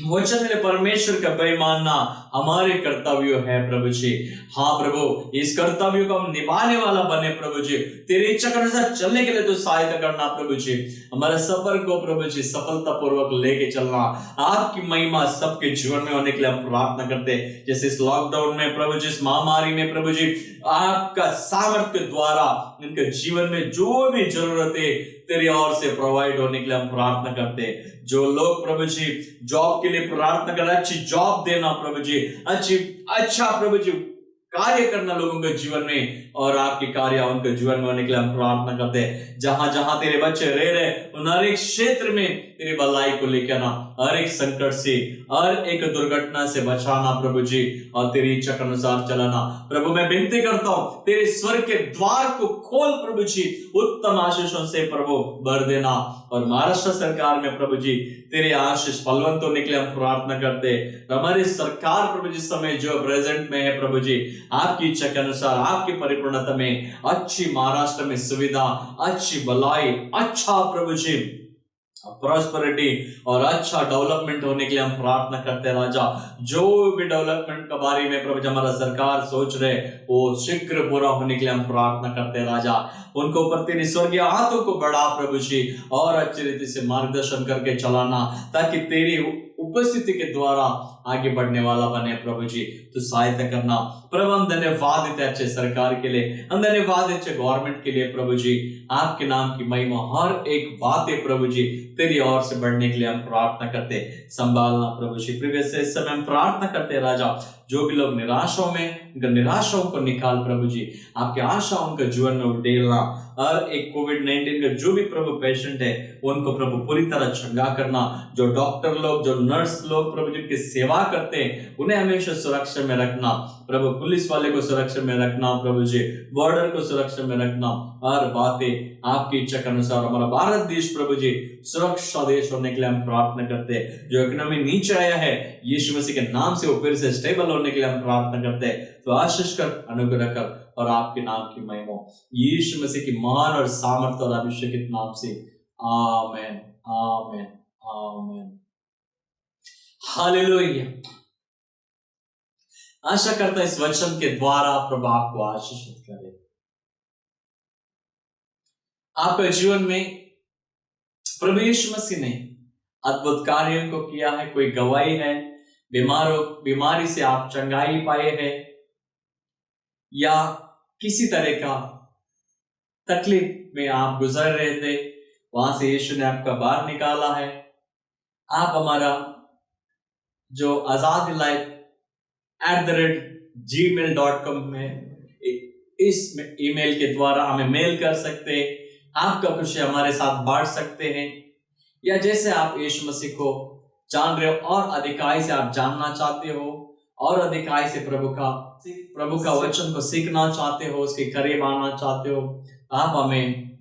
वचन में परमेश्वर का भय मानना हमारे कर्तव्य है प्रभु जी। हाँ प्रभु, इस कर्तव्य को हम निभाने वाला बने प्रभु जी, तेरी इच्छा के अनुसार चलने के लिए तो सहायता करना प्रभु जी। हमारे सफर को प्रभु जी सफलता पूर्वक लेके चलना, आपकी महिमा सबके जीवन में होने के लिए हम प्रार्थना करते। जैसे इस लॉकडाउन में प्रभु जी, इस महामारी में प्रभु जी, आपका सामर्थ्य के द्वारा इनके जीवन में जो भी जरूरतें तेरी ओर से प्रोवाइड होने के लिए हम प्रार्थना करते। जो लोग प्रभु जी जॉब के लिए प्रार्थना कर, अच्छी जॉब देना प्रभु जी, अच्छा प्रभु जी कार्य करना लोगों के जीवन में, और आपके कार्य उनके जीवन में होने के लिए हम प्रार्थना करते हैं। जहां जहां तेरे बच्चे रह रहे उन हर एक क्षेत्र में तेरी भलाई को लेकर आना, हर एक संकट से, हर एक दुर्घटना से बचाना प्रभु जी, और तेरी इच्छा के अनुसार चलाना प्रभु। मैं विनती करता हूं तेरे स्वर्ग के द्वार को खोल प्रभु जी, उत्तम आशीषों से प्रभु भर देना, और महाराष्ट्र सरकार में प्रभु जी तेरे आशीष फलवंत होने के लिए हम प्रार्थना करते। हमारी सरकार प्रभु जी समय जो प्रेजेंट में है प्रभु जी, आपकी इच्छा के अनुसार आपकी परिपूर्णता में अच्छी महाराष्ट्र में सुविधा, अच्छी भलाई, अच्छा प्रभु जी प्रॉस्पेरिटी और अच्छा डेवलपमेंट होने के लिए हम प्रार्थना करते हैं राजा। जो भी डेवलपमेंट के बारे में प्रभु हमारा सरकार सोच रहे वो शीघ्र पूरा होने के लिए हम प्रार्थना करते हैं राजा। उनको ऊपर तेरी स्वर्गीय हाथों को बढ़ा प्रभु जी, और अच्छी रीति से मार्गदर्शन करके चलाना, ताकि तेरी उपस्थिति के द्वारा आगे बढ़ने वाला बने प्रभु जी, तो सहायता करना प्रभु। हम धन्यवाद देते अच्छे सरकार के लिए, हम धन्यवाद देते गवर्नमेंट के लिए प्रभु जी। आपके नाम की महिमा हर एक बातें प्रभु जी तेरी ओर से बढ़ने के लिए हम प्रार्थना करते, संभालना प्रभु जी। प्रीवियस से इस समय हम प्रार्थना करते राजा, जो भी लोग निराशाओं में, निराशाओं को निकाल प्रभु जी, आपकी आशा उनके जीवन में उडेलना, हर एक कोविड-19 का जो भी प्रभु पेशेंट है उनको प्रभु पूरी तरह चंगा करना। जो डॉक्टर लोग, जो नर्स लोग प्रभु जिनकी सेवा करते हैं उन्हें हमेशा सुरक्षा में रखना प्रभु। पुलिस वाले को सुरक्षा में रखना प्रभु जी, बॉर्डर को सुरक्षा में रखना। हर बातें आपकी इच्छा के अनुसार हमारा भारत देश प्रभु जी सुरक्षा देश होने के लिए हम प्रार्थना करते हैं। जो इकोनॉमी नीचे आया है यीशु मसीह के नाम से वो फिर से स्टेबल होने के लिए हम प्रार्थना करते हैं। तो आशीष कर, अनुग्रह कर और आपके नाम की महिमा यीशु मसीह की महान और सामर्थ और अभिषेकित नाम से। आमेन, आमेन, आमेन, हालेलुया। आशा करता इस वचन के द्वारा प्रभु आपको आशीषित करे। आपके जीवन में प्रभु यीशु मसीह ने अद्भुत कार्यों को किया है। कोई गवाही है, बीमारी से आप चंगाई पाए हैं या किसी तरह का तकलीफ में आप गुजर रहे थे, वहां से यीशु ने आपका बाहर निकाला है। आप हमारा जो azadielife@gmail.com में इस ईमेल के द्वारा हमें मेल कर सकते हैं। आपका खुशी हमारे साथ बांट सकते हैं, या जैसे आप यीशु मसीह को जान रहे हो और अधिकाई से आप जानना चाहते हो और अधिकाई से प्रभु का वचन को सीखना चाहते हो, उसके करीब आना चाहते हो, आप हमें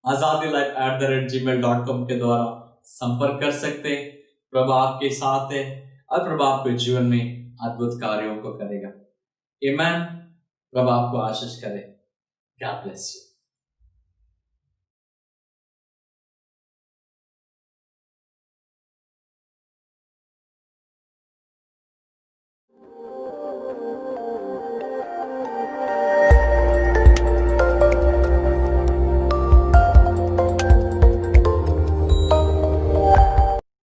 azadielife@gmail.com के द्वारा संपर्क कर सकते हैं। प्रभु आपके साथ है और प्रभु आपके जीवन में अद्भुत कार्यों को करेगा। आमीन। प्रभु आपको आशीष करे। God bless you.